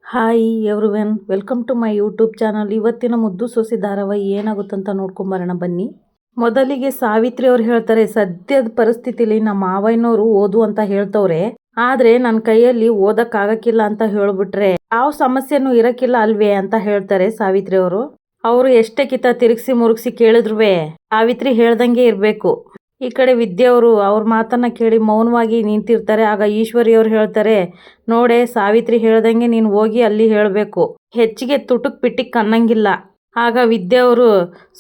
Hi everyone, welcome to my YouTube channel. ಇವತ್ತಿನ ಮುದ್ದು ಸೊಸಿ ಧಾರಾವಾಹಿ ಏನಾಗುತ್ತಂತ ನೋಡ್ಕೊಂಬರೋಣ ಬನ್ನಿ. ಮೊದಲಿಗೆ ಸಾವಿತ್ರಿ ಅವ್ರು ಹೇಳ್ತಾರೆ, ಸದ್ಯದ ಪರಿಸ್ಥಿತಿಲಿ ನಮ್ಮ ಮಾವಯ್ಯನವರು ಓದು ಅಂತ ಹೇಳ್ತವ್ರೆ, ಆದ್ರೆ ನನ್ನ ಕೈಯಲ್ಲಿ ಓದಕ್ಕಾಗಕ್ಕಿಲ್ಲ ಅಂತ ಹೇಳ್ಬಿಟ್ರೆ ಯಾವ ಸಮಸ್ಯೆನೂ ಇರಕ್ಕಿಲ್ಲ ಅಲ್ವೇ ಅಂತ ಹೇಳ್ತಾರೆ ಸಾವಿತ್ರಿ ಅವರು. ಅವರು ಎಷ್ಟೇ ಕಿತ್ತ ತಿರುಗಿಸಿ ಮುರುಗಿಸಿ ಕೇಳಿದ್ರುವೆ ಸಾವಿತ್ರಿ ಹೇಳ್ದಂಗೆ ಇರಬೇಕು. ಈ ಕಡೆ ವಿದ್ಯೆಯವರು ಅವ್ರ ಮಾತನ್ನ ಕೇಳಿ ಮೌನವಾಗಿ ನಿಂತಿರ್ತಾರೆ. ಆಗ ಈಶ್ವರಿ ಅವ್ರು ಹೇಳ್ತಾರೆ, ನೋಡೆ ಸಾವಿತ್ರಿ ಹೇಳ್ದಂಗೆ ನೀನು ಹೋಗಿ ಅಲ್ಲಿ ಹೇಳಬೇಕು, ಹೆಚ್ಚಿಗೆ ತುಟುಕ್ ಪಿಟಿಕ್ ಅನ್ನಂಗಿಲ್ಲ. ಆಗ ವಿದ್ಯೆಯವರು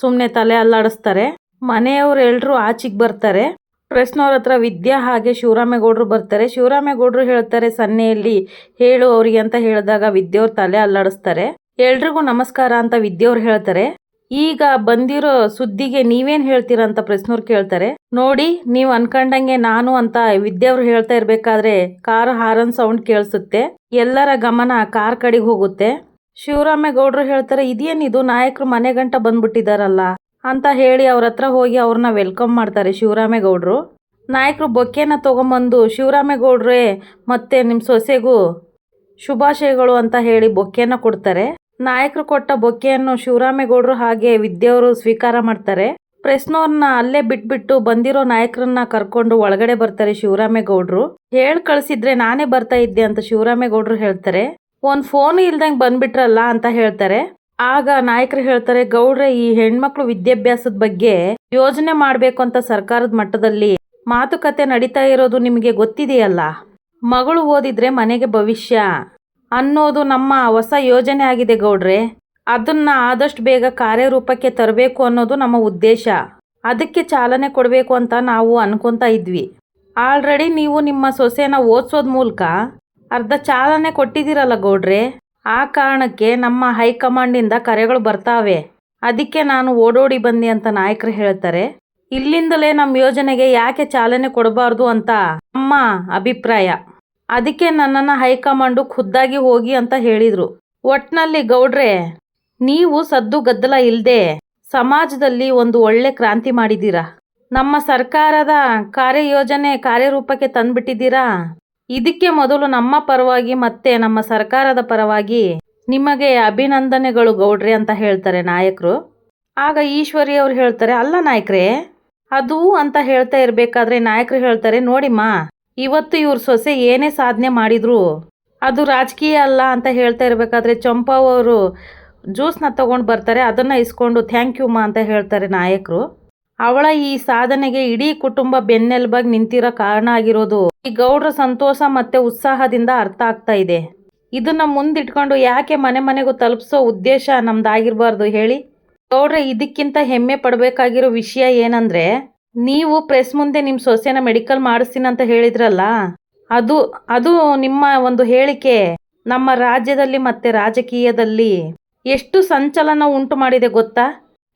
ಸುಮ್ಮನೆ ತಲೆ ಅಲ್ಲಾಡಿಸ್ತಾರೆ. ಮನೆಯವರು ಎಲ್ರು ಆಚೆಗೆ ಬರ್ತಾರೆ. ಪ್ರೆಸ್ನವ್ರ ಹತ್ರ ವಿದ್ಯಾ ಹಾಗೆ ಶಿವರಾಮೇಗೌಡರು ಬರ್ತಾರೆ. ಶಿವರಾಮೇಗೌಡರು ಹೇಳ್ತಾರೆ, ಸನ್ನೆಯಲ್ಲಿ ಹೇಳು ಅವ್ರಿಗೆ ಅಂತ ಹೇಳಿದಾಗ ವಿದ್ಯೆಯವ್ರು ತಲೆ ಅಲ್ಲಾಡಿಸ್ತಾರೆ. ಎಲ್ರಿಗೂ ನಮಸ್ಕಾರ ಅಂತ ವಿದ್ಯೆಯವ್ರು ಹೇಳ್ತಾರೆ. ಈಗ ಬಂದಿರೋ ಸುದ್ದಿಗೆ ನೀವೇನ್ ಹೇಳ್ತೀರಾ ಅಂತ ಪ್ರಶ್ನವ್ರು ಕೇಳ್ತಾರೆ. ನೋಡಿ, ನೀವು ಅನ್ಕೊಂಡಂಗೆ ನಾನು ಅಂತ ವಿದ್ಯೆಯವ್ರು ಹೇಳ್ತಾ ಇರ್ಬೇಕಾದ್ರೆ ಕಾರ್ ಹಾರನ್ ಸೌಂಡ್ ಕೇಳಿಸುತ್ತೆ. ಎಲ್ಲರ ಗಮನ ಕಾರ್ ಕಡೆಗೆ ಹೋಗುತ್ತೆ. ಶಿವರಾಮೇಗೌಡರು ಹೇಳ್ತಾರೆ, ಇದೇನಿದು ನಾಯಕರು ಮನೆ ಗಂಟ ಬಂದ್ಬಿಟ್ಟಿದಾರಲ್ಲ ಅಂತ ಹೇಳಿ ಅವ್ರ ಹತ್ರ ಹೋಗಿ ಅವ್ರನ್ನ ವೆಲ್ಕಮ್ ಮಾಡ್ತಾರೆ ಶಿವರಾಮೇಗೌಡರು. ನಾಯಕರು ಬೊಕ್ಕೆನ ತಗೊಂಬಂದು ಶಿವರಾಮೇಗೌಡ್ರೆ ಮತ್ತೆ ನಿಮ್ಮ ಸೊಸೆಗೂ ಶುಭಾಶಯಗಳು ಅಂತ ಹೇಳಿ ಬೊಕ್ಕೆನ ಕೊಡ್ತಾರೆ. ನಾಯಕರು ಕೊಟ್ಟ ಬೊಕ್ಕೆಯನ್ನು ಶಿವರಾಮೇಗೌಡರು ಹಾಗೆ ವಿದ್ಯೆಯವರು ಸ್ವೀಕಾರ ಮಾಡ್ತಾರೆ. ಪ್ರೆಸ್ನವ್ರನ್ನ ಅಲ್ಲೇ ಬಿಟ್ಬಿಟ್ಟು ಬಂದಿರೋ ನಾಯಕರನ್ನ ಕರ್ಕೊಂಡು ಒಳಗಡೆ ಬರ್ತಾರೆ ಶಿವರಾಮೇಗೌಡರು. ಹೇಳ್ ಕಳ್ಸಿದ್ರೆ ನಾನೇ ಬರ್ತಾ ಇದ್ದೆ ಅಂತ ಶಿವರಾಮೇಗೌಡರು ಹೇಳ್ತಾರೆ. ಒಂದ್ ಫೋನ್ ಇಲ್ದಂಗೆ ಬಂದ್ಬಿಟ್ರಲ್ಲ ಅಂತ ಹೇಳ್ತಾರೆ. ಆಗ ನಾಯಕರು ಹೇಳ್ತಾರೆ, ಗೌಡ್ರೆ, ಈ ಹೆಣ್ಮಕ್ಳು ವಿದ್ಯಾಭ್ಯಾಸದ ಬಗ್ಗೆ ಯೋಜನೆ ಮಾಡ್ಬೇಕು ಅಂತ ಸರ್ಕಾರದ ಮಟ್ಟದಲ್ಲಿ ಮಾತುಕತೆ ನಡೀತಾ ಇರೋದು ನಿಮಗೆ ಗೊತ್ತಿದೆಯಲ್ಲ. ಮಗಳು ಓದಿದ್ರೆ ಮನೆಗೆ ಭವಿಷ್ಯ ಅನ್ನೋದು ನಮ್ಮ ಹೊಸ ಯೋಜನೆ ಆಗಿದೆ ಗೌಡ್ರೆ. ಅದನ್ನ ಆದಷ್ಟು ಬೇಗ ಕಾರ್ಯರೂಪಕ್ಕೆ ತರಬೇಕು ಅನ್ನೋದು ನಮ್ಮ ಉದ್ದೇಶ. ಅದಕ್ಕೆ ಚಾಲನೆ ಕೊಡಬೇಕು ಅಂತ ನಾವು ಅನ್ಕೊಂತ ಇದ್ವಿ. ಆಲ್ರೆಡಿ ನೀವು ನಿಮ್ಮ ಸೊಸೆನ ಓದಿಸೋದ್ ಮೂಲಕ ಅರ್ಧ ಚಾಲನೆ ಕೊಟ್ಟಿದ್ದೀರಲ್ಲ ಗೌಡ್ರೆ. ಆ ಕಾರಣಕ್ಕೆ ನಮ್ಮ ಹೈಕಮಾಂಡಿಂದ ಕರೆಗಳು ಬರ್ತಾವೆ. ಅದಕ್ಕೆ ನಾನು ಓಡೋಡಿ ಬಂದೆ ಅಂತ ನಾಯಕರು ಹೇಳ್ತಾರೆ. ಇಲ್ಲಿಂದಲೇ ನಮ್ಮ ಯೋಜನೆಗೆ ಯಾಕೆ ಚಾಲನೆ ಕೊಡಬಾರ್ದು ಅಂತ ನಮ್ಮ ಅಭಿಪ್ರಾಯ. ಅದಕ್ಕೆ ನನ್ನನ್ನು ಹೈಕಮಾಂಡು ಖುದ್ದಾಗಿ ಹೋಗಿ ಅಂತ ಹೇಳಿದ್ರು. ಒಟ್ನಲ್ಲಿ ಗೌಡ್ರೆ, ನೀವು ಸದ್ದು ಗದ್ದಲ ಇಲ್ಲದೆ ಸಮಾಜದಲ್ಲಿ ಒಂದು ಒಳ್ಳೆ ಕ್ರಾಂತಿ ಮಾಡಿದ್ದೀರಾ. ನಮ್ಮ ಸರ್ಕಾರದ ಕಾರ್ಯಯೋಜನೆ ಕಾರ್ಯರೂಪಕ್ಕೆ ತಂದ್ಬಿಟ್ಟಿದ್ದೀರಾ. ಇದಕ್ಕೆ ಮೊದಲು ನಮ್ಮ ಪರವಾಗಿ ಮತ್ತೆ ನಮ್ಮ ಸರ್ಕಾರದ ಪರವಾಗಿ ನಿಮಗೆ ಅಭಿನಂದನೆಗಳು ಗೌಡ್ರೆ ಅಂತ ಹೇಳ್ತಾರೆ ನಾಯಕರು. ಆಗ ಈಶ್ವರಿ ಅವ್ರು ಹೇಳ್ತಾರೆ, ಅಲ್ಲ ನಾಯಕರೇ, ಅದು ಅಂತ ಹೇಳ್ತಾ ಇರಬೇಕಾದ್ರೆ ನಾಯಕರು ಹೇಳ್ತಾರೆ, ನೋಡಿಮ್ಮ, ಇವತ್ತು ಇವ್ರ ಸೊಸೆ ಏನೇ ಸಾಧನೆ ಮಾಡಿದ್ರು ಅದು ರಾಜಕೀಯ ಅಲ್ಲ ಅಂತ ಹೇಳ್ತಾ ಇರಬೇಕಾದ್ರೆ ಚಂಪಾ ಅವರು ಜ್ಯೂಸ್ನ ತಗೊಂಡು ಬರ್ತಾರೆ. ಅದನ್ನು ಇಸ್ಕೊಂಡು ಥ್ಯಾಂಕ್ ಯು ಮಾ ಅಂತ ಹೇಳ್ತಾರೆ ನಾಯಕರು. ಅವಳ ಈ ಸಾಧನೆಗೆ ಇಡೀ ಕುಟುಂಬ ಬೆನ್ನೆಲುಬಾಗಿ ನಿಂತಿರೋ ಕಾರಣ ಆಗಿರೋದು ಈ ಗೌಡ್ರ ಸಂತೋಷ ಮತ್ತೆ ಉತ್ಸಾಹದಿಂದ ಅರ್ಥ ಆಗ್ತಾ ಇದೆ. ಇದನ್ನ ಮುಂದಿಟ್ಕೊಂಡು ಯಾಕೆ ಮನೆ ಮನೆಗೂ ತಲುಪಿಸೋ ಉದ್ದೇಶ ನಮ್ದಾಗಿರ್ಬಾರ್ದು ಹೇಳಿ ಗೌಡ್ರೆ. ಇದಕ್ಕಿಂತ ಹೆಮ್ಮೆ ಪಡಬೇಕಾಗಿರೋ ವಿಷಯ ಏನಂದ್ರೆ, ನೀವು ಪ್ರೆಸ್ ಮುಂದೆ ನಿಮ್ಮ ಸೊಸೆನ ಮೆಡಿಕಲ್ ಮಾಡಿಸ್ತೀನಿ ಅಂತ ಹೇಳಿದ್ರಲ್ಲ, ಅದು ನಿಮ್ಮ ಒಂದು ಹೇಳಿಕೆ ನಮ್ಮ ರಾಜ್ಯದಲ್ಲಿ ಮತ್ತೆ ರಾಜಕೀಯದಲ್ಲಿ ಎಷ್ಟು ಸಂಚಲನ ಉಂಟು ಮಾಡಿದೆ ಗೊತ್ತಾ.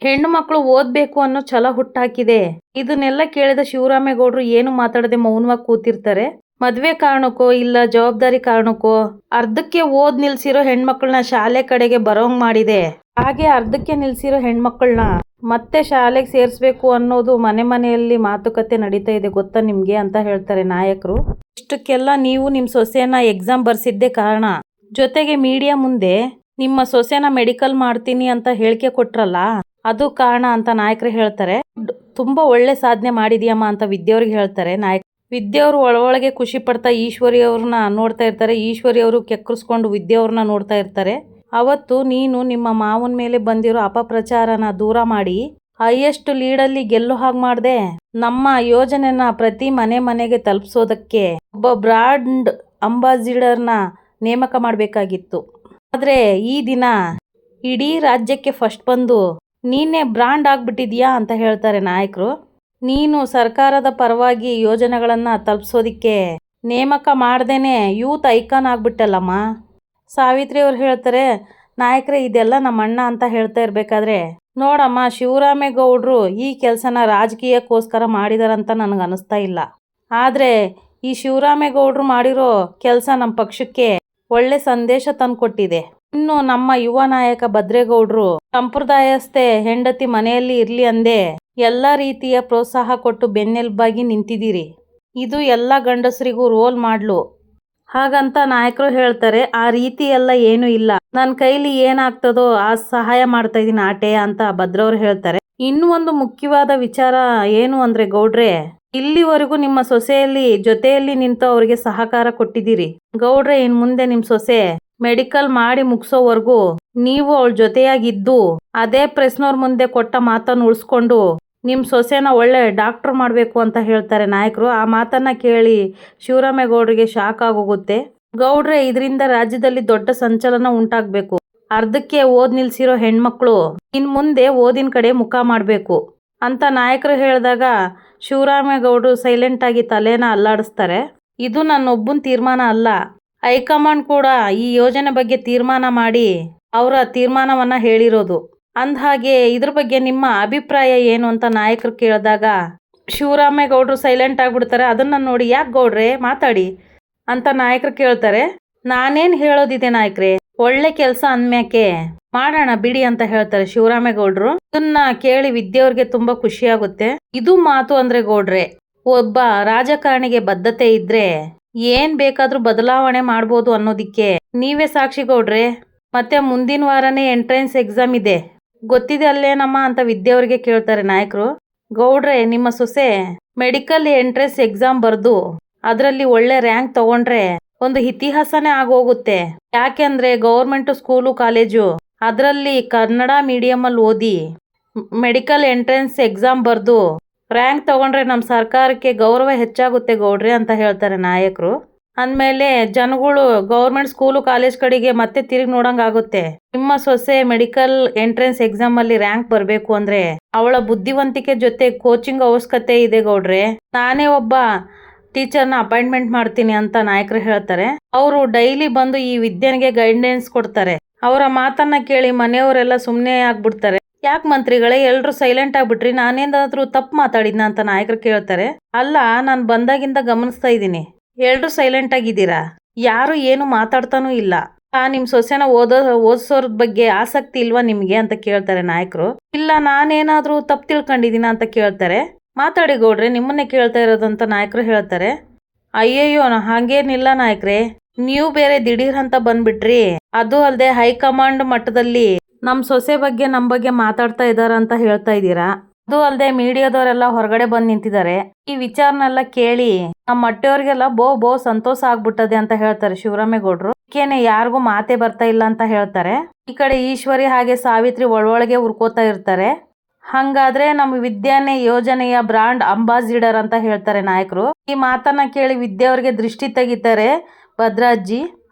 ಹೆಣ್ಣು ಮಕ್ಕಳು ಓದ್ಬೇಕು ಅನ್ನೋ ಛಲ ಹುಟ್ಟಾಕಿದೆ. ಇದನ್ನೆಲ್ಲ ಕೇಳಿದ ಶಿವರಾಮೇಗೌಡರು ಏನು ಮಾತಾಡದೆ ಮೌನವಾಗಿ ಕೂತಿರ್ತಾರೆ. ಮದ್ವೆ ಕಾರಣಕ್ಕೋ ಇಲ್ಲ ಜವಾಬ್ದಾರಿ ಕಾರಣಕ್ಕೋ ಅರ್ಧಕ್ಕೆ ಓದ್ ನಿಲ್ಸಿರೋ ಹೆಣ್ಮಕ್ಳನ್ನ ಶಾಲೆ ಕಡೆಗೆ ಬರೋಂಗ್ ಮಾಡಿದೆ. ಹಾಗೆ ಅರ್ಧಕ್ಕೆ ನಿಲ್ಸಿರೋ ಹೆಣ್ಮಕ್ಳನ್ನ ಮತ್ತೆ ಶಾಲೆಗೆ ಸೇರಿಸ್ಬೇಕು ಅನ್ನೋದು ಮನೆ ಮನೆಯಲ್ಲಿ ಮಾತುಕತೆ ನಡೀತಾ ಇದೆ ಗೊತ್ತಾ ನಿಮ್ಗೆ ಅಂತ ಹೇಳ್ತಾರೆ ನಾಯಕರು. ಇಷ್ಟಕ್ಕೆಲ್ಲ ನೀವು ನಿಮ್ಮ ಸೊಸೆನ ಎಕ್ಸಾಮ್ ಬರ್ಸಿದ್ದೇ ಕಾರಣ. ಜೊತೆಗೆ ಮೀಡಿಯಾ ಮುಂದೆ ನಿಮ್ಮ ಸೊಸೆನ ಮೆಡಿಕಲ್ ಮಾಡ್ತೀನಿ ಅಂತ ಹೇಳಿಕೆ ಕೊಟ್ರಲ್ಲ, ಅದು ಕಾರಣ ಅಂತ ನಾಯಕರು ಹೇಳ್ತಾರೆ. ತುಂಬಾ ಒಳ್ಳೆ ಸಾಧನೆ ಮಾಡಿದ್ಯಮ್ಮ ಅಂತ ವಿದ್ಯೆಯವ್ರಿಗೆ ಹೇಳ್ತಾರೆ ನಾಯಕ. ವಿದ್ಯೆಯವರು ಒಳಗೆ ಖುಷಿ ಪಡ್ತಾ ಈಶ್ವರಿ ಅವ್ರನ್ನ ನೋಡ್ತಾ ಇರ್ತಾರೆ. ಈಶ್ವರಿ ಅವರು ಕೆಕ್ಕರಿಸ್ಕೊಂಡು ವಿದ್ಯೆಯವ್ರನ್ನ ನೋಡ್ತಾ ಇರ್ತಾರೆ. ಅವತ್ತು ನೀನು ನಿಮ್ಮ ಮಾವನ ಮೇಲೆ ಬಂದಿರೋ ಅಪಪ್ರಚಾರನ ದೂರ ಮಾಡಿ ಹೈಯೆಸ್ಟ್ ಲೀಡಲ್ಲಿ ಗೆಲ್ಲೋ ಹಾಗೆ ಮಾಡಿದೆ. ನಮ್ಮ ಯೋಜನೆನ ಪ್ರತಿ ಮನೆ ಮನೆಗೆ ತಲುಪಿಸೋದಕ್ಕೆ ಒಬ್ಬ ಬ್ರಾಂಡ್ ಅಂಬಾಸಿಡರ್ನ ನೇಮಕ ಮಾಡಬೇಕಾಗಿತ್ತು. ಆದರೆ ಈ ದಿನ ಇಡೀ ರಾಜ್ಯಕ್ಕೆ ಫಸ್ಟ್ ಬಂದು ನೀನೇ ಬ್ರಾಂಡ್ ಆಗ್ಬಿಟ್ಟಿದ್ಯಾ ಅಂತ ಹೇಳ್ತಾರೆ ನಾಯಕರು. ನೀನು ಸರ್ಕಾರದ ಪರವಾಗಿ ಯೋಜನೆಗಳನ್ನು ತಲುಪಿಸೋದಿಕ್ಕೆ ನೇಮಕ ಮಾಡ್ದೇನೆ ಯೂತ್ ಐಕಾನ್ ಆಗ್ಬಿಟ್ಟಲ್ಲಮ್ಮ. ಸಾವಿತ್ರಿ ಅವ್ರು ಹೇಳ್ತಾರೆ, ನಾಯಕರೇ, ಇದೆಲ್ಲ ನಮ್ಮ ಅಣ್ಣ ಅಂತ ಹೇಳ್ತಾ ಇರಬೇಕಾದ್ರೆ, ನೋಡಮ್ಮ, ಶಿವರಾಮೇಗೌಡರು ಈ ಕೆಲಸನ ರಾಜಕೀಯಕ್ಕೋಸ್ಕರ ಮಾಡಿದಾರಂತ ನನಗೆ ಅನಿಸ್ತಾ ಇಲ್ಲ. ಆದರೆ ಈ ಶಿವರಾಮೇಗೌಡರು ಮಾಡಿರೋ ಕೆಲಸ ನಮ್ಮ ಪಕ್ಷಕ್ಕೆ ಒಳ್ಳೆ ಸಂದೇಶ ತಂದುಕೊಟ್ಟಿದೆ. ಇನ್ನು ನಮ್ಮ ಯುವ ನಾಯಕ ಭದ್ರೇಗೌಡರು ಸಂಪ್ರದಾಯಸ್ಥೆ ಹೆಂಡತಿ ಮನೆಯಲ್ಲಿ ಇರಲಿ ಅಂದೇ ಎಲ್ಲ ರೀತಿಯ ಪ್ರೋತ್ಸಾಹ ಕೊಟ್ಟು ಬೆನ್ನೆಲುಬಾಗಿ ನಿಂತಿದ್ದೀರಿ. ಇದು ಎಲ್ಲ ಗಂಡಸರಿಗೂ ರೋಲ್ ಮಾಡ್ಲು. ಹಾಗಂತ ನಾಯಕರು ಹೇಳ್ತಾರೆ, ಆ ರೀತಿ ಎಲ್ಲ ಏನು ಇಲ್ಲ, ನನ್ನ ಕೈಲಿ ಏನಾಗ್ತದೋ ಆ ಸಹಾಯ ಮಾಡ್ತಾ ಇದೀನಿ ಆಟೆ ಅಂತ ಭದ್ರವ್ರು ಹೇಳ್ತಾರೆ. ಇನ್ನೂ ಒಂದು ಮುಖ್ಯವಾದ ವಿಚಾರ ಏನು ಅಂದ್ರೆ ಗೌಡ್ರೆ, ಇಲ್ಲಿವರೆಗೂ ನಿಮ್ಮ ಸೊಸೆಯಲ್ಲಿ ಜೊತೆಯಲ್ಲಿ ನಿಂತು ಅವರಿಗೆ ಸಹಕಾರ ಕೊಟ್ಟಿದ್ದೀರಿ ಗೌಡ್ರೆ. ಇನ್ ಮುಂದೆ ನಿಮ್ ಸೊಸೆ ಮೆಡಿಕಲ್ ಮಾಡಿ ಮುಗಿಸೋವರೆಗೂ ನೀವು ಅವಳ ಜೊತೆಯಾಗಿದ್ದು ಅದೇ ಪ್ರೆಸ್ನವ್ರ ಮುಂದೆ ಕೊಟ್ಟ ಮಾತನ್ನು ಉಳಿಸ್ಕೊಂಡು ನಿಮ್ ಸೊಸೆನ ಒಳ್ಳೆ ಡಾಕ್ಟರ್ ಮಾಡ್ಬೇಕು ಅಂತ ಹೇಳ್ತಾರೆ ನಾಯಕರು. ಆ ಮಾತನ್ನ ಕೇಳಿ ಶಿವರಾಮೇಗೌಡರಿಗೆ ಶಾಕ್ ಆಗೋಗುತ್ತೆ. ಗೌಡ್ರೆ, ಇದರಿಂದ ರಾಜ್ಯದಲ್ಲಿ ದೊಡ್ಡ ಸಂಚಲನ ಉಂಟಾಗ್ಬೇಕು. ಅರ್ಧಕ್ಕೆ ಓದ್ ನಿಲ್ಸಿರೋ ಹೆಣ್ಮಕ್ಳು ಇನ್ ಮುಂದೆ ಓದಿನ ಕಡೆ ಮುಖ ಮಾಡ್ಬೇಕು ಅಂತ ನಾಯಕರು ಹೇಳಿದಾಗ ಶಿವರಾಮೇಗೌಡರು ಸೈಲೆಂಟ್ ಆಗಿ ತಲೆನ ಅಲ್ಲಾಡಿಸ್ತಾರೆ. ಇದು ನನ್ನೊಬ್ಬನ ತೀರ್ಮಾನ ಅಲ್ಲ, ಹೈಕಮಾಂಡ್ ಕೂಡ ಈ ಯೋಜನೆ ಬಗ್ಗೆ ತೀರ್ಮಾನ ಮಾಡಿ ಅವರ ತೀರ್ಮಾನವನ್ನ ಹೇಳಿರೋದು. ಅಂದಹಾಗೆ ಇದ್ರ ಬಗ್ಗೆ ನಿಮ್ಮ ಅಭಿಪ್ರಾಯ ಏನು ಅಂತ ನಾಯಕರು ಕೇಳಿದಾಗ ಶಿವರಾಮೇಗೌಡರು ಸೈಲೆಂಟ್ ಆಗ್ಬಿಡ್ತಾರೆ. ಅದನ್ನ ನೋಡಿ, ಯಾಕೆ ಗೌಡ್ರೆ ಮಾತಾಡಿ ಅಂತ ನಾಯಕರು ಕೇಳ್ತಾರೆ. ನಾನೇನ್ ಹೇಳೋದಿದೆ ನಾಯಕರೇ, ಒಳ್ಳೆ ಕೆಲಸ ಅಂದ್ಮ್ಯಾಕೆ ಮಾಡೋಣ ಬಿಡಿ ಅಂತ ಹೇಳ್ತಾರೆ ಶಿವರಾಮೇಗೌಡರು. ಇದನ್ನ ಕೇಳಿ ವಿದ್ಯೆಯವ್ರಿಗೆ ತುಂಬಾ ಖುಷಿ ಆಗುತ್ತೆ. ಇದು ಮಾತು ಅಂದ್ರೆ ಗೌಡ್ರೆ, ಒಬ್ಬ ರಾಜಕಾರಣಿಗೆ ಬದ್ಧತೆ ಇದ್ರೆ ಏನ್ ಬೇಕಾದ್ರೂ ಬದಲಾವಣೆ ಮಾಡ್ಬೋದು ಅನ್ನೋದಿಕ್ಕೆ ನೀವೇ ಸಾಕ್ಷಿ ಗೌಡ್ರೆ. ಮತ್ತೆ ಮುಂದಿನ ವಾರನೇ ಎಂಟ್ರೆನ್ಸ್ ಎಕ್ಸಾಮ್ ಇದೆ, ಗೊತ್ತಿದೆ ಅಲ್ಲೇನಮ್ಮ ಅಂತ ವಿದ್ಯೆಯವ್ರಿಗೆ ಕೇಳ್ತಾರೆ ನಾಯಕರು. ಗೌಡ್ರೆ, ನಿಮ್ಮ ಸೊಸೆ ಮೆಡಿಕಲ್ ಎಂಟ್ರೆನ್ಸ್ ಎಕ್ಸಾಮ್ ಬರ್ದು ಅದರಲ್ಲಿ ಒಳ್ಳೆ ರ್ಯಾಂಕ್ ತಗೊಂಡ್ರೆ ಒಂದು ಇತಿಹಾಸನೇ ಆಗೋಗುತ್ತೆ. ಯಾಕೆಂದ್ರೆ ಗೌರ್ಮೆಂಟ್ ಸ್ಕೂಲು ಕಾಲೇಜು ಅದರಲ್ಲಿ ಕನ್ನಡ ಮೀಡಿಯಂ ಅಲ್ಲಿ ಓದಿ ಮೆಡಿಕಲ್ ಎಂಟ್ರೆನ್ಸ್ ಎಕ್ಸಾಮ್ ಬರ್ದು ರ್ಯಾಂಕ್ ತಗೊಂಡ್ರೆ ನಮ್ಮ ಸರ್ಕಾರಕ್ಕೆ ಗೌರವ ಹೆಚ್ಚಾಗುತ್ತೆ ಗೌಡ್ರೆ ಅಂತ ಹೇಳ್ತಾರೆ ನಾಯಕರು. ಅಂದಮೇಲೆ ಜನಗಳು ಗೌರ್ಮೆಂಟ್ ಸ್ಕೂಲು ಕಾಲೇಜ್ ಕಡೆಗೆ ಮತ್ತೆ ತಿರುಗಿ ನೋಡಂಗಾಗುತ್ತೆ. ನಿಮ್ಮ ಸೊಸೆ ಮೆಡಿಕಲ್ ಎಂಟ್ರೆನ್ಸ್ ಎಕ್ಸಾಮ್ ಅಲ್ಲಿ ರ್ಯಾಂಕ್ ಬರ್ಬೇಕು ಅಂದ್ರೆ ಅವಳ ಬುದ್ಧಿವಂತಿಕೆ ಜೊತೆ ಕೋಚಿಂಗ್ ಅವಶ್ಯಕತೆ ಇದೆ ಗೌಡ್ರೆ. ನಾನೇ ಒಬ್ಬ ಟೀಚರ್ನ ಅಪಾಯಿಂಟ್ಮೆಂಟ್ ಮಾಡ್ತೀನಿ ಅಂತ ನಾಯಕರು ಹೇಳ್ತಾರೆ. ಅವರು ಡೈಲಿ ಬಂದು ಈ ವಿದ್ಯಾನಿಗೆ ಗೈಡೆನ್ಸ್ ಕೊಡ್ತಾರೆ. ಅವರ ಮಾತನ್ನ ಕೇಳಿ ಮನೆಯವರೆಲ್ಲ ಸುಮ್ಮನೆ ಆಗ್ಬಿಡ್ತಾರೆ. ಯಾಕೆ ಮಂತ್ರಿಗಳೇ ಎಲ್ರು ಸೈಲೆಂಟ್ ಆಗ್ಬಿಟ್ರಿ, ನಾನೇನಾದ್ರೂ ತಪ್ಪು ಮಾತಾಡಿದ್ನ ಅಂತ ನಾಯಕರು ಕೇಳ್ತಾರೆ. ಅಲ್ಲ, ನಾನು ಬಂದಾಗಿಂದ ಗಮನಿಸ್ತಾ ಇದ್ದೀನಿ, ಎಲ್ರು ಸೈಲೆಂಟ್ ಆಗಿದ್ದೀರಾ, ಯಾರು ಏನು ಮಾತಾಡ್ತಾನೂ ಇಲ್ಲ. ನಿಮ್ ಸೊಸೆನ ಓದಿಸೋರ್ ಬಗ್ಗೆ ಆಸಕ್ತಿ ಇಲ್ವಾ ನಿಮ್ಗೆ ಅಂತ ಕೇಳ್ತಾರೆ ನಾಯಕರು. ಇಲ್ಲ, ನಾನೇನಾದ್ರೂ ತಪ್ಪು ತಿಳ್ಕೊಂಡಿದೀನ ಅಂತ ಕೇಳ್ತಾರೆ. ಮಾತಾಡಿ ಗೌಡ್ರೆ, ನಿಮ್ಮನ್ನೇ ಕೇಳ್ತಾ ಇರೋದು ಅಂತ ನಾಯಕರು ಹೇಳ್ತಾರೆ. ಅಯ್ಯಯ್ಯೋ, ಹಾಗೇನಿಲ್ಲ ನಾಯಕರೇ, ನೀವು ಬೇರೆ ದಿಢೀರ್ ಅಂತ ಬಂದ್ಬಿಟ್ರಿ. ಅದು ಅಲ್ಲದೆ ಹೈಕಮಾಂಡ್ ಮಟ್ಟದಲ್ಲಿ ನಮ್ ಸೊಸೆ ಬಗ್ಗೆ ನಮ್ ಬಗ್ಗೆ ಮಾತಾಡ್ತಾ ಇದಾರ ಅಂತ ಹೇಳ್ತಾ ಇದ್ದೀರಾ. ಅದು ಅಲ್ಲದೆ ಮೀಡಿಯಾದವರೆಲ್ಲ ಹೊರಗಡೆ ಬಂದ್ ನಿಂತಿದ್ದಾರೆ. ಈ ವಿಚಾರನೆಲ್ಲ ಕೇಳಿ ನಮ್ಮ ಮಟ್ಟೆಯವ್ರಿಗೆಲ್ಲ ಬೋ ಸಂತೋಷ ಆಗ್ಬಿಟ್ಟದೆ ಅಂತ ಹೇಳ್ತಾರೆ ಶಿವರಾಮೇಗೌಡರು. ಏನೇ ಯಾರಿಗೂ ಮಾತೇ ಬರ್ತಾ ಇಲ್ಲ ಅಂತ ಹೇಳ್ತಾರೆ. ಈ ಕಡೆ ಈಶ್ವರಿ ಹಾಗೆ ಸಾವಿತ್ರಿ ಒಳೊಳಗೆ ಉರ್ಕೋತಾ ಇರ್ತಾರೆ. ಹಂಗಾದ್ರೆ ನಮ್ಮ ವಿದ್ಯಾನೆ ಯೋಜನೆಯ ಬ್ರಾಂಡ್ ಅಂಬಾಸಿಡರ್ ಅಂತ ಹೇಳ್ತಾರೆ ನಾಯಕರು. ಈ ಮಾತನ್ನ ಕೇಳಿ ವಿದ್ಯಾವ್ರಿಗೆ ದೃಷ್ಟಿ ತೆಗಿತಾರೆ ಭದ್ರಾಜ್ಜಿ.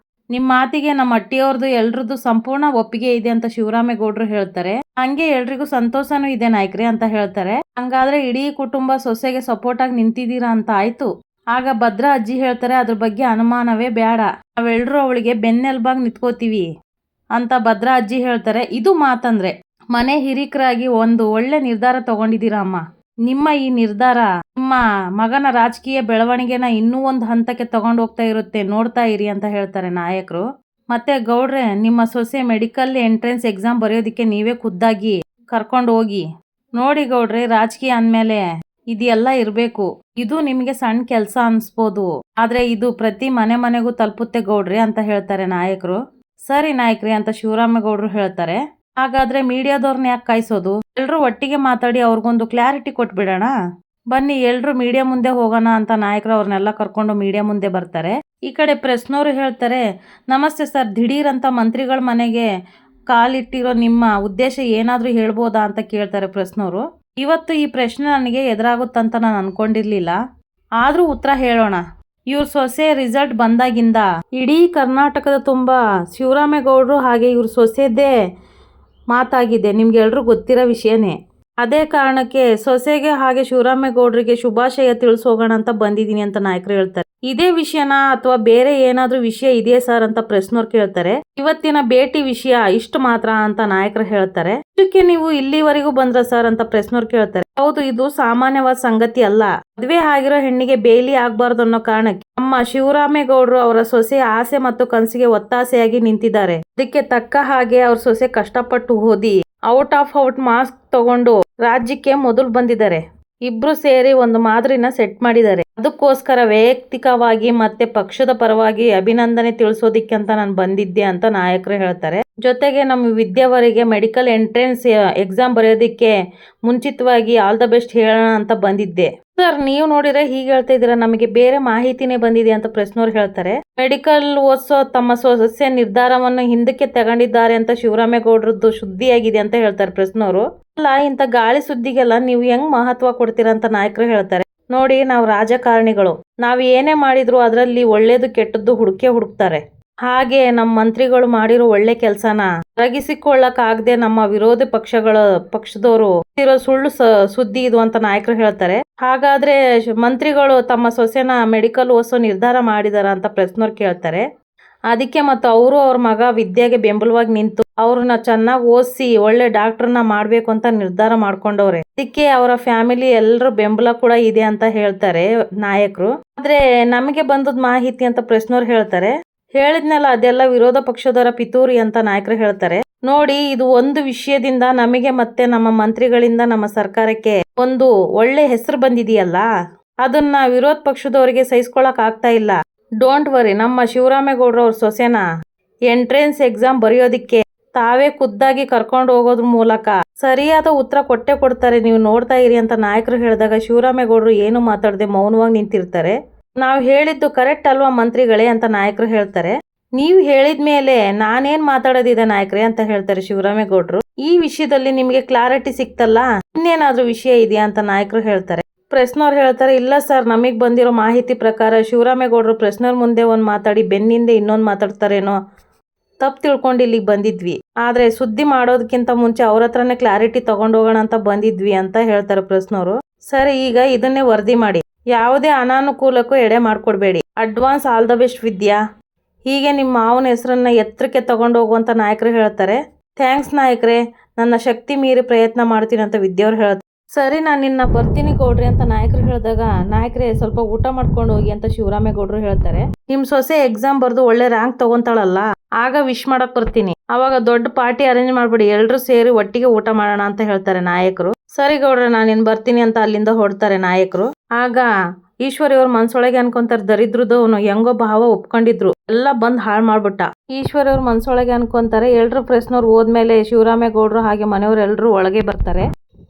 ನಿಮ್ ಮಾತಿಗೆ ನಮ್ಮ ಅಟ್ಟಿಯವ್ರದ್ದು ಎಲ್ರದ್ದು ಸಂಪೂರ್ಣ ಒಪ್ಪಿಗೆ ಇದೆ ಅಂತ ಶಿವರಾಮೇಗೌಡರು ಹೇಳ್ತಾರೆ. ಹಂಗೆ ಎಲ್ರಿಗೂ ಸಂತೋಷನೂ ಇದೆ ನಾಯಕರೇ ಅಂತ ಹೇಳ್ತಾರೆ. ಹಂಗಾದ್ರೆ ಇಡೀ ಕುಟುಂಬ ಸೊಸೆಗೆ ಸಪೋರ್ಟ್ ಆಗಿ ನಿಂತಿದ್ದೀರಾ ಅಂತ ಆಯ್ತು. ಆಗ ಭದ್ರಾ ಅಜ್ಜಿ ಹೇಳ್ತಾರೆ, ಅದ್ರ ಬಗ್ಗೆ ಅನುಮಾನವೇ ಬೇಡ, ನಾವೆಲ್ರೂ ಅವಳಿಗೆ ಬೆನ್ನೆಲ್ಬಾಗ್ ನಿಂತ್ಕೋತೀವಿ ಅಂತ ಭದ್ರಾ ಅಜ್ಜಿ ಹೇಳ್ತಾರೆ. ಇದು ಮಾತಂದ್ರೆ ಮನೆ ಹಿರಿಕರಾಗಿ ಒಂದು ಒಳ್ಳೆ ನಿರ್ಧಾರ ತಗೊಂಡಿದ್ದೀರಾ ಅಮ್ಮ. ನಿಮ್ಮ ಈ ನಿರ್ಧಾರ ನಿಮ್ಮ ಮಗನ ರಾಜಕೀಯ ಬೆಳವಣಿಗೆನ ಇನ್ನೂ ಒಂದು ಹಂತಕ್ಕೆ ತಗೊಂಡು ಹೋಗ್ತಾ ಇರುತ್ತೆ, ನೋಡ್ತಾ ಇರಿ ಅಂತ ಹೇಳ್ತಾರೆ ನಾಯಕರು. ಮತ್ತೆ ಗೌಡ್ರೆ, ನಿಮ್ಮ ಸೊಸೆ ಮೆಡಿಕಲ್ ಎಂಟ್ರೆನ್ಸ್ ಎಕ್ಸಾಮ್ ಬರೆಯೋದಿಕ್ಕೆ ನೀವೇ ಖುದ್ದಾಗಿ ಕರ್ಕೊಂಡು ಹೋಗಿ ನೋಡಿ ಗೌಡ್ರೆ. ರಾಜಕೀಯ ಅಂದ್ಮೇಲೆ ಇದೆಲ್ಲ ಇರಬೇಕು. ಇದು ನಿಮಗೆ ಸಣ್ಣ ಕೆಲಸ ಅನ್ಸ್ಬೋದು, ಆದ್ರೆ ಇದು ಪ್ರತಿ ಮನೆಗೂ ತಲುಪುತ್ತೆ ಗೌಡ್ರೆ ಅಂತ ಹೇಳ್ತಾರೆ ನಾಯಕರು. ಸರಿ ನಾಯಕರೇ ಅಂತ ಶಿವರಾಮೇಗೌಡರು ಹೇಳ್ತಾರೆ. ಹಾಗಾದ್ರೆ ಮೀಡಿಯಾದವ್ರನ್ನ ಯಾಕೆ ಕಾಯಿಸೋದು, ಎಲ್ರು ಒಟ್ಟಿಗೆ ಮಾತಾಡಿ ಅವ್ರಿಗೊಂದು ಕ್ಲಾರಿಟಿ ಕೊಟ್ಬಿಡೋಣ. ಬನ್ನಿ ಎಲ್ರು ಮೀಡಿಯಾ ಮುಂದೆ ಹೋಗೋಣ ಅಂತ ನಾಯಕರು ಅವ್ರನ್ನೆಲ್ಲ ಕರ್ಕೊಂಡು ಮೀಡಿಯಾ ಮುಂದೆ ಬರ್ತಾರೆ. ಈ ಕಡೆ ಪ್ರೆಸ್ನವರು ಹೇಳ್ತಾರೆ, ನಮಸ್ತೆ ಸರ್, ದಿಢೀರ್ ಅಂತ ಮಂತ್ರಿಗಳ ಮನೆಗೆ ಕಾಲಿಟ್ಟಿರೋ ನಿಮ್ಮ ಉದ್ದೇಶ ಏನಾದ್ರೂ ಹೇಳ್ಬೋದಾ ಅಂತ ಕೇಳ್ತಾರೆ ಪ್ರೆಸ್ನವರು. ಇವತ್ತು ಈ ಪ್ರಶ್ನೆ ನನಗೆ ಎದುರಾಗುತ್ತಂತ ನಾನು ಅನ್ಕೊಂಡಿರ್ಲಿಲ್ಲ, ಆದ್ರೂ ಉತ್ತರ ಹೇಳೋಣ. ಇವ್ರ ಸೊಸೆ ರಿಸಲ್ಟ್ ಬಂದಾಗಿಂದ ಇಡೀ ಕರ್ನಾಟಕದ ತುಂಬಾ ಶಿವರಾಮೇಗೌಡರು ಹಾಗೆ ಇವ್ರ ಸೊಸೆದೇ ಮಾತಾಗಿದೆ, ನಿಮ್ಗೆ ಎಲ್ರು ಗೊತ್ತಿರೋ ವಿಷಯನೇ. ಅದೇ ಕಾರಣಕ್ಕೆ ಸೊಸೆಗೆ ಹಾಗೆ ಶಿವರಾಮೇಗೌಡರಿಗೆ ಶುಭಾಶಯ ತಿಳಿಸೋಗೋಣ ಅಂತ ಬಂದಿದ್ದೀನಿ ಅಂತ ನಾಯಕರು ಹೇಳ್ತಾರೆ. ಇದೇ ವಿಷಯನ ಅಥವಾ ಬೇರೆ ಏನಾದ್ರೂ ವಿಷಯ ಇದೆಯಾ ಸರ್ ಅಂತ ಪ್ರೆಸ್ನವ್ರು ಕೇಳ್ತಾರೆ. ಇವತ್ತಿನ ಭೇಟಿ ವಿಷಯ ಇಷ್ಟು ಮಾತ್ರ ಅಂತ ನಾಯಕರು ಹೇಳ್ತಾರೆ. ಇದಕ್ಕೆ ನೀವು ಇಲ್ಲಿವರೆಗೂ ಬಂದ್ರ ಸರ್ ಅಂತ ಪ್ರೆಸ್ನವ್ರು ಕೇಳ್ತಾರೆ. ಹೌದು, ಇದು ಸಾಮಾನ್ಯವಾದ ಸಂಗತಿ ಅಲ್ಲ. ಮದ್ವೆ ಆಗಿರೋ ಹೆಣ್ಣಿಗೆ ಬೇಲಿ ಆಗ್ಬಾರ್ದು ಅನ್ನೋ ಕಾರಣಕ್ಕೆ ನಮ್ಮ ಶಿವರಾಮೇಗೌಡರು ಅವರ ಸೊಸೆಯ ಆಸೆ ಮತ್ತು ಕನಸಿಗೆ ಒತ್ತಾಸೆಯಾಗಿ ನಿಂತಿದ್ದಾರೆ. ಅದಕ್ಕೆ ತಕ್ಕ ಹಾಗೆ ಅವ್ರ ಸೊಸೆ ಕಷ್ಟಪಟ್ಟು ಓದಿ ಔಟ್ ಮಾರ್ಕ್ಸ್ ತಗೊಂಡು ರಾಜ್ಯಕ್ಕೆ ಮೊದಲು ಬಂದಿದ್ದಾರೆ. ಇಬ್ರು ಸೇರಿ ಒಂದು ಮಾದರಿನ ಸೆಟ್ ಮಾಡಿದ್ದಾರೆ. ಅದಕ್ಕೋಸ್ಕರ ವೈಯಕ್ತಿಕವಾಗಿ ಮತ್ತೆ ಪಕ್ಷದ ಪರವಾಗಿ ಅಭಿನಂದನೆ ತಿಳಿಸೋದಿಕ್ಕೆ ಅಂತ ನಾನು ಬಂದಿದ್ದೆ ಅಂತ ನಾಯಕರು ಹೇಳ್ತಾರೆ. ಜೊತೆಗೆ ನಮ್ಮ ವಿದ್ಯಾವರಿಗೆ ಮೆಡಿಕಲ್ ಎಂಟ್ರೆನ್ಸ್ ಎಕ್ಸಾಮ್ ಬರೆಯೋದಿಕ್ಕೆ ಮುಂಚಿತವಾಗಿ ಆಲ್ ದ ಬೆಸ್ಟ್ ಹೇಳೋಣ ಅಂತ ಬಂದಿದ್ದೆ. ಸರ್, ನೀವು ನೋಡಿದ್ರೆ ಹೀಗೆ ಹೇಳ್ತಾ ಇದ್ದೀರಾ, ನಮಗೆ ಬೇರೆ ಮಾಹಿತಿನೇ ಬಂದಿದೆ ಅಂತ ಪ್ರಶ್ನವ್ರು ಹೇಳ್ತಾರೆ. ಮೆಡಿಕಲ್ ಓದಿಸೋ ತಮ್ಮ ಸದಸ್ಯ ನಿರ್ಧಾರವನ್ನು ಹಿಂದಕ್ಕೆ ತಗೊಂಡಿದ್ದಾರೆ ಅಂತ ಶಿವರಾಮೇಗೌಡರದ್ದು ಸುದ್ದಿಯಾಗಿದೆ ಅಂತ ಹೇಳ್ತಾರೆ ಪ್ರಶ್ನವರು. ಅಲ್ಲ, ಇಂಥ ಗಾಳಿ ಸುದ್ದಿಗೆಲ್ಲ ನೀವು ಹೆಂಗ್ ಮಹತ್ವ ಕೊಡ್ತೀರಾ ಅಂತ ನಾಯಕರು ಹೇಳ್ತಾರೆ. ನೋಡಿ, ನಾವು ರಾಜಕಾರಣಿಗಳು, ನಾವು ಏನೇ ಮಾಡಿದ್ರು ಅದರಲ್ಲಿ ಒಳ್ಳೇದು ಕೆಟ್ಟದ್ದು ಹುಡುಕ್ತಾರೆ. ಹಾಗೆ ನಮ್ಮ ಮಂತ್ರಿಗಳು ಮಾಡಿರೋ ಒಳ್ಳೆ ಕೆಲಸನ ಅರಗಿಸಿಕೊಳ್ಳಕ್ಕಾಗದೆ ನಮ್ಮ ವಿರೋಧಿ ಪಕ್ಷದವರು ಇರೋ ಸುಳ್ಳು ಸುದ್ದಿ ಇದು ಅಂತ ನಾಯಕರು ಹೇಳ್ತಾರೆ. ಹಾಗಾದ್ರೆ ಮಂತ್ರಿಗಳು ತಮ್ಮ ಸೊಸೆನ ಮೆಡಿಕಲ್ ಓದಿಸೋ ನಿರ್ಧಾರ ಮಾಡಿದಾರ ಅಂತ ಪ್ರಶ್ನವ್ರು ಕೇಳ್ತಾರೆ. ಅದಕ್ಕೆ ಮತ್ತು ಅವರು ಅವ್ರ ಮಗ ವಿದ್ಯೆಗೆ ಬೆಂಬಲವಾಗಿ ನಿಂತು ಅವ್ರನ್ನ ಚೆನ್ನಾಗಿ ಓದಿಸಿ ಒಳ್ಳೆ ಡಾಕ್ಟರ್ನ ಮಾಡ್ಬೇಕು ಅಂತ ನಿರ್ಧಾರ ಮಾಡ್ಕೊಂಡವ್ರೆ. ಅದಕ್ಕೆ ಅವರ ಫ್ಯಾಮಿಲಿ ಎಲ್ಲರೂ ಬೆಂಬಲ ಕೂಡ ಇದೆ ಅಂತ ಹೇಳ್ತಾರೆ ನಾಯಕರು. ಆದ್ರೆ ನಮಗೆ ಬಂದದ್ ಮಾಹಿತಿ ಅಂತ ಪ್ರಶ್ನವ್ರು ಹೇಳ್ತಾರೆ. ಹೇಳಿದ್ನಲ್ಲ, ಅದೆಲ್ಲ ವಿರೋಧ ಪಕ್ಷದವರ ಪಿತೂರಿ ಅಂತ ನಾಯಕರು ಹೇಳ್ತಾರೆ. ನೋಡಿ, ಇದು ಒಂದು ವಿಷಯದಿಂದ ನಮಗೆ ಮತ್ತೆ ನಮ್ಮ ಮಂತ್ರಿಗಳಿಂದ ನಮ್ಮ ಸರ್ಕಾರಕ್ಕೆ ಒಂದು ಒಳ್ಳೆ ಹೆಸರು ಬಂದಿದೆಯಲ್ಲ, ಅದನ್ನ ವಿರೋಧ ಪಕ್ಷದವರಿಗೆ ಸಹಿಸ್ಕೊಳಕ್ ಆಗ್ತಾ ಇಲ್ಲ. ಡೋಂಟ್ ವರಿ, ನಮ್ಮ ಶಿವರಾಮೇಗೌಡರವ್ರ ಸೊಸೆನ ಎಂಟ್ರೆನ್ಸ್ ಎಕ್ಸಾಮ್ ಬರೆಯೋದಿಕ್ಕೆ ತಾವೇ ಖುದ್ದಾಗಿ ಕರ್ಕೊಂಡು ಹೋಗೋದ್ರ ಮೂಲಕ ಸರಿಯಾದ ಉತ್ತರ ಕೊಟ್ಟೆ ಕೊಡ್ತಾರೆ, ನೀವು ನೋಡ್ತಾ ಇರಿ ಅಂತ ನಾಯಕರು ಹೇಳಿದಾಗ ಶಿವರಾಮೇಗೌಡರು ಏನು ಮಾತಾಡದೆ ಮೌನವಾಗಿ ನಿಂತಿರ್ತಾರೆ. ನಾವು ಹೇಳಿದ್ದು ಕರೆಕ್ಟ್ ಅಲ್ವಾ ಮಂತ್ರಿಗಳೇ ಅಂತ ನಾಯಕರು ಹೇಳ್ತಾರೆ. ನೀವು ಹೇಳಿದ್ಮೇಲೆ ನಾನೇನ್ ಮಾತಾಡೋದಿದೆ ನಾಯಕರೇ ಅಂತ ಹೇಳ್ತಾರೆ ಶಿವರಾಮೇಗೌಡರು. ಈ ವಿಷಯದಲ್ಲಿ ನಿಮಗೆ ಕ್ಲಾರಿಟಿ ಸಿಕ್ತಲ್ಲ, ಇನ್ನೇನಾದ್ರೂ ವಿಷಯ ಇದೆಯಾ ಅಂತ ನಾಯಕರು ಹೇಳ್ತಾರೆ. ಪ್ರಶ್ನವ್ರು ಹೇಳ್ತಾರೆ, ಇಲ್ಲ ಸರ್, ನಮಗ್ ಬಂದಿರೋ ಮಾಹಿತಿ ಪ್ರಕಾರ ಶಿವರಾಮೇಗೌಡರು ಪ್ರಶ್ನವ್ರ ಮುಂದೆ ಒಂದ್ ಮಾತಾಡಿ ಬೆನ್ನಿಂದೆ ಇನ್ನೊಂದು ಮಾತಾಡ್ತಾರೇನೋ, ತಪ್ಪು ತಿಳ್ಕೊಂಡು ಇಲ್ಲಿಗೆ ಬಂದಿದ್ವಿ. ಆದ್ರೆ ಸುದ್ದಿ ಮಾಡೋದಕ್ಕಿಂತ ಮುಂಚೆ ಅವ್ರ ಹತ್ರನೇ ಕ್ಲಾರಿಟಿ ತಗೊಂಡೋಗೋಣ ಅಂತ ಬಂದಿದ್ವಿ ಅಂತ ಹೇಳ್ತಾರೆ ಪ್ರಶ್ನವರು. ಸರಿ, ಈಗ ಇದನ್ನೇ ವರದಿ ಮಾಡಿ, ಯಾವುದೇ ಅನಾನುಕೂಲಕ್ಕೂ ಎಡೆ ಮಾಡ್ಕೊಡ್ಬೇಡಿ. ಅಡ್ವಾನ್ಸ್ ಆಲ್ ದ ಬೆಸ್ಟ್ ವಿದ್ಯಾ. ಹೀಗೆ ನಿಮ್ಮ ಮಾವನ ಹೆಸರನ್ನ ಎತ್ತರಕ್ಕೆ ತಗೊಂಡೋಗುವಂತ ನಾಯಕರು ಹೇಳ್ತಾರೆ. ಥ್ಯಾಂಕ್ಸ್ ನಾಯಕರೇ, ನನ್ನ ಶಕ್ತಿ ಮೀರಿ ಪ್ರಯತ್ನ ಮಾಡ್ತೀನಿ ಅಂತ ವಿದ್ಯವ್ರು ಹೇಳ್ತಾರೆ. ಸರಿ, ನಾನು ನಿನ್ನ ಬರ್ತೀನಿ ಗೌಡ್ರಿ ಅಂತ ನಾಯಕರು ಹೇಳಿದಾಗ, ನಾಯಕರೇ ಸ್ವಲ್ಪ ಊಟ ಮಾಡ್ಕೊಂಡು ಹೋಗಿ ಅಂತ ಶಿವರಾಮೇಗೌಡರು ಹೇಳ್ತಾರೆ. ನಿಮ್ ಸೊಸೆ ಎಕ್ಸಾಮ್ ಬರ್ದು ಒಳ್ಳೆ ರ್ಯಾಂಕ್ ತಗೊಂತಾಳಲ್ಲ, ಆಗ ವಿಶ್ ಮಾಡಕ್ ಬರ್ತೀನಿ. ಅವಾಗ ದೊಡ್ಡ ಪಾರ್ಟಿ ಅರೇಂಜ್ ಮಾಡ್ಬಿಡಿ, ಎಲ್ರು ಸೇರಿ ಒಟ್ಟಿಗೆ ಊಟ ಮಾಡೋಣ ಅಂತ ಹೇಳ್ತಾರೆ ನಾಯಕರು. ಸರಿ ಗೌಡ್ರೆ, ನಾನು ಬರ್ತೀನಿ ಅಂತ ಅಲ್ಲಿಂದ ಹೊಡ್ತಾರೆ ನಾಯಕರು. ಆಗ ಈಶ್ವರಿ ಅವ್ರ ಮನ್ಸೊಳಗೆ ಅನ್ಕೊಂತಾರೆ, ದರಿದ್ರದವನು ಹೆಂಗೋ ಭಾವ ಒಪ್ಕೊಂಡಿದ್ರು, ಎಲ್ಲ ಬಂದ್ ಹಾಳು ಮಾಡ್ಬಿಟ್ಟ. ಈಶ್ವರಿ ಅವ್ರ ಮನ್ಸೊಳಗೆ ಅನ್ಕೊಂತಾರೆ. ಎಲ್ರು ಪ್ರಶ್ನವ್ರು ಹೋದ್ಮೇಲೆ ಶಿವರಾಮೇಗೌಡರು ಹಾಗೆ ಮನೆಯವ್ರು ಎಲ್ರು ಒಳಗೆ ಬರ್ತಾರೆ.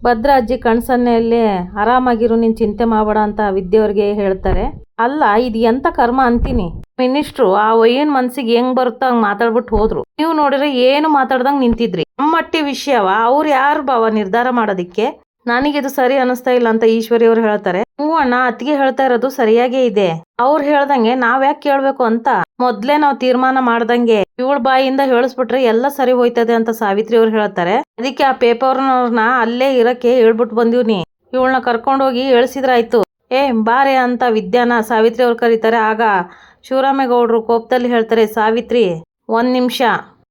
ಭದ್ರ ಅಜ್ಜಿ ಕಣ್ಸನ್ನೆಯಲ್ಲಿ ಆರಾಮಾಗಿರು, ನೀನ್ ಚಿಂತೆ ಮಾಡಬೇಡ ಅಂತ ವಿದ್ಯೆಯವ್ರಿಗೆ ಹೇಳ್ತಾರೆ. ಅಲ್ಲ, ಇದು ಎಂತ ಕರ್ಮ ಅಂತೀನಿ. ಮಿನಿಸ್ಟ್ರು ಆ ಒಯ್ಯನ್ ಮನ್ಸಿಗೆ ಹೆಂಗ್ ಬರುತ್ತೋ ಹಂಗ್ ಮಾತಾಡ್ಬಿಟ್ಟು ಹೋದ್ರು. ನೀವು ನೋಡಿದ್ರೆ ಏನು ಮಾತಾಡ್ದಂಗ್ ನಿಂತಿದ್ರಿ. ನಮ್ಮಟ್ಟಿ ವಿಷಯವ ಅವ್ರು ಯಾರು ಬಾವ ನಿರ್ಧಾರ ಮಾಡೋದಿಕ್ಕೆ? ನನಗಿದು ಸರಿ ಅನಿಸ್ತಾ ಇಲ್ಲ ಅಂತ ಈಶ್ವರಿ ಅವ್ರು ಹೇಳ್ತಾರೆ. ಹ್ಞೂ ಅಣ್ಣ, ಅತ್ತಿಗೆ ಹೇಳ್ತಾ ಇರೋದು ಸರಿಯಾಗೇ ಇದೆ. ಅವ್ರು ಹೇಳ್ದಂಗೆ ನಾವ್ ಯಾಕೆ ಕೇಳ್ಬೇಕು ಅಂತ ಮೊದ್ಲೇ ನಾವ್ ತೀರ್ಮಾನ ಮಾಡ್ದಂಗೆ ಇವಳ ಬಾಯಿಂದ ಹೇಳಿಸ್ಬಿಟ್ರೆ ಎಲ್ಲ ಸರಿ ಹೋಯ್ತದೆ ಅಂತ ಸಾವಿತ್ರಿ ಅವ್ರು ಹೇಳ್ತಾರೆ. ಅದಕ್ಕೆ ಆ ಪೇಪರ್ನವ್ರನ್ನ ಅಲ್ಲೇ ಇರಕ್ಕೆ ಹೇಳ್ಬಿಟ್ಟು ಬಂದಿವ್ನಿ, ಇವಳನ್ನ ಕರ್ಕೊಂಡೋಗಿ ಹೇಳ್ಸಿದ್ರಾಯ್ತು. ಬಾರೆ ಅಂತ ವಿದ್ಯಾನ ಸಾವಿತ್ರಿ ಅವ್ರು ಕರೀತಾರೆ. ಆಗ ಶಿವರಾಮೇಗೌಡರು ಕೋಪದಲ್ಲಿ ಹೇಳ್ತಾರೆ, ಸಾವಿತ್ರಿ, 1 ನಿಮಿಷ,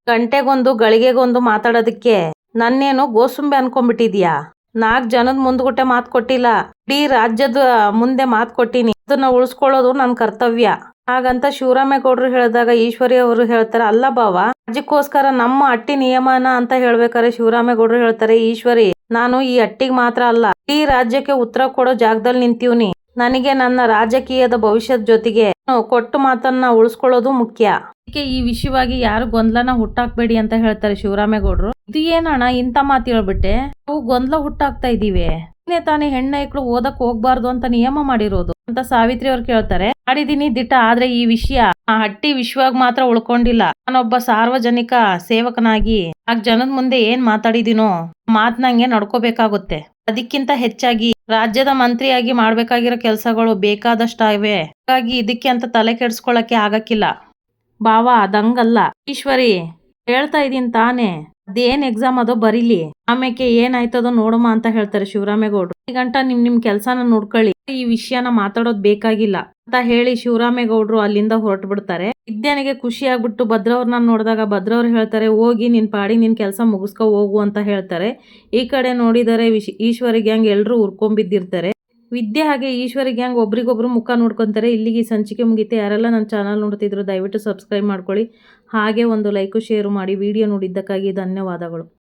ಗಂಟೆಗೊಂದು ಗಳಿಗೆಗೊಂದು ಮಾತಾಡೋದಕ್ಕೆ ನನ್ನೇನು ಗೋಸುಂಬೆ ಅನ್ಕೊಂಡ್ಬಿಟ್ಟಿದ್ಯಾ? 4 ಜನದ ಮುಂದ್ಗುಟ್ಟೆ ಮಾತು ಕೊಟ್ಟಿಲ್ಲ, ಇಡೀ ರಾಜ್ಯದ ಮುಂದೆ ಮಾತು ಕೊಟ್ಟಿನಿ. ಅದನ್ನ ಉಳಿಸ್ಕೊಳ್ಳೋದು ನನ್ನ ಕರ್ತವ್ಯ. ಹಾಗಂತ ಶಿವರಾಮೇಗೌಡರು ಹೇಳಿದಾಗ ಈಶ್ವರಿ ಅವರು ಹೇಳ್ತಾರೆ, ಅಲ್ಲ ಬಾವ, ರಾಜ್ಯಕ್ಕೋಸ್ಕರ ನಮ್ಮ ಅಟ್ಟಿ ನಿಯಮನ ಅಂತ ಹೇಳ್ಬೇಕಾರೆ ಶಿವರಾಮೇಗೌಡರು ಹೇಳ್ತಾರೆ, ಈಶ್ವರಿ, ನಾನು ಈ ಅಟ್ಟಿಗೆ ಮಾತ್ರ ಅಲ್ಲ, ಇಡೀ ರಾಜ್ಯಕ್ಕೆ ಉತ್ತರ ಕೊಡೋ ಜಾಗದಲ್ಲಿ ನಿಂತೀವ್ನಿ. ನನಗೆ ನನ್ನ ರಾಜಕೀಯದ ಭವಿಷ್ಯದ ಜೊತೆಗೆ ಕೊಟ್ಟು ಮಾತನ್ನ ಉಳಿಸ್ಕೊಳ್ಳೋದು ಮುಖ್ಯ. ಅದಕ್ಕೆ ಈ ವಿಷಯವಾಗಿ ಯಾರು ಗೊಂದಲನ ಹುಟ್ಟಾಕ್ಬೇಡಿ ಅಂತ ಹೇಳ್ತಾರೆ ಶಿವರಾಮೇಗೌಡರು. ಇದು ಏನಣ್ಣ ಇಂಥ ಮಾತು ಹೇಳ್ಬಿಟ್ಟೆ, ನಾವು ಗೊಂದಲ ಹುಟ್ಟಾಕ್ತಾ ಇದೀವಿ. ತಾನೇ ಹೆಣ್ಣೈಕ್ಳು ಓದಕ್ ಹೋಗ್ಬಾರ್ದು ಅಂತ ನಿಯಮ ಮಾಡಿರೋದು ಅಂತ ಸಾವಿತ್ರಿ ಅವ್ರು ಕೇಳ್ತಾರೆ. ಮಾಡಿದೀನಿ ದಿಟ, ಆದ್ರೆ ಈ ವಿಷಯ ಆ ಹಟ್ಟಿ ವಿಶ್ವಾಗ ಮಾತ್ರ ಉಳ್ಕೊಂಡಿಲ್ಲ. ನಾನೊಬ್ಬ ಸಾರ್ವಜನಿಕ ಸೇವಕನಾಗಿ 4 ಜನದ ಮುಂದೆ ಏನ್ ಮಾತಾಡಿದೀನೋ ಮಾತ್ನಂಗೆ ನಡ್ಕೋಬೇಕಾಗುತ್ತೆ. ಅದಕ್ಕಿಂತ ಹೆಚ್ಚಾಗಿ ರಾಜ್ಯದ ಮಂತ್ರಿಯಾಗಿ ಮಾಡ್ಬೇಕಾಗಿರೋ ಕೆಲಸಗಳು ಬೇಕಾದಷ್ಟಿವೆ. ಹಾಗಾಗಿ ಇದಕ್ಕೆ ಅಂತ ತಲೆ ಕೆಡ್ಸ್ಕೊಳಕ್ಕೆ ಆಗಕ್ಕಿಲ್ಲ ಬಾವ, ಅದಂಗಲ್ಲ. ಈಶ್ವರಿ, ಹೇಳ್ತಾ ಇದೀನಿ ತಾನೇ, ಅದೇನ್ ಎಕ್ಸಾಮ್ ಅದೋ ಬರೀಲಿ, ಆಮೇಲೆ ಏನಾಯ್ತದೋ ನೋಡಮ್ಮ ಅಂತ ಹೇಳ್ತಾರೆ ಶಿವರಾಮೇಗೌಡರು. ಈ ಗಂಟ ನಿಮ್ ಕೆಲ್ಸನ ನೋಡ್ಕೊಳ್ಳಿ, ಈ ವಿಷಯನ ಮಾತಾಡೋದ್ ಬೇಕಾಗಿಲ್ಲ ಅಂತ ಹೇಳಿ ಶಿವರಾಮೇಗೌಡರು ಅಲ್ಲಿಂದ ಹೊರಟು ಬಿಡ್ತಾರೆ. ವಿದ್ಯಾನಿಗೆ ಖುಷಿ ಆಗ್ಬಿಟ್ಟು ಭದ್ರವ್ರನ್ನ ನೋಡಿದಾಗ ಭದ್ರವ್ರು ಹೇಳ್ತಾರೆ, ಹೋಗಿ ನಿನ್ ಪಾಡಿ ನಿನ್ ಕೆಲಸ ಮುಗಿಸ್ಕೊ ಹೋಗು ಅಂತ ಹೇಳ್ತಾರೆ. ಈ ಕಡೆ ನೋಡಿದರೆ ಈಶ್ವರಿ ಗ್ಯಾಂಗ್ ಎಲ್ರು ಉರ್ಕೊಂಡ್ಬಿದ್ದಿರ್ತಾರೆ. ವಿದ್ಯೆ ಹಾಗೆ ಈಶ್ವರಿ ಗ್ಯಾಂಗ್ ಒಬ್ರಿಗೊಬ್ರು ಮುಖ ನೋಡ್ಕೊಂತಾರೆ. ಇಲ್ಲಿಗೆ ಸಂಚಿಕೆ ಮುಗಿತೆ. ಯಾರೆಲ್ಲ ನನ್ನ ಚಾನಲ್ ನೋಡ್ತಿದ್ರು ದಯವಿಟ್ಟು ಸಬ್ಸ್ಕ್ರೈಬ್ ಮಾಡ್ಕೊಳ್ಳಿ. ಹಾಗೆ ಒಂದು ಲೈಕು ಶೇರು ಮಾಡಿ. ವಿಡಿಯೋ ನೋಡಿದ್ದಕ್ಕಾಗಿ ಧನ್ಯವಾದಗಳು.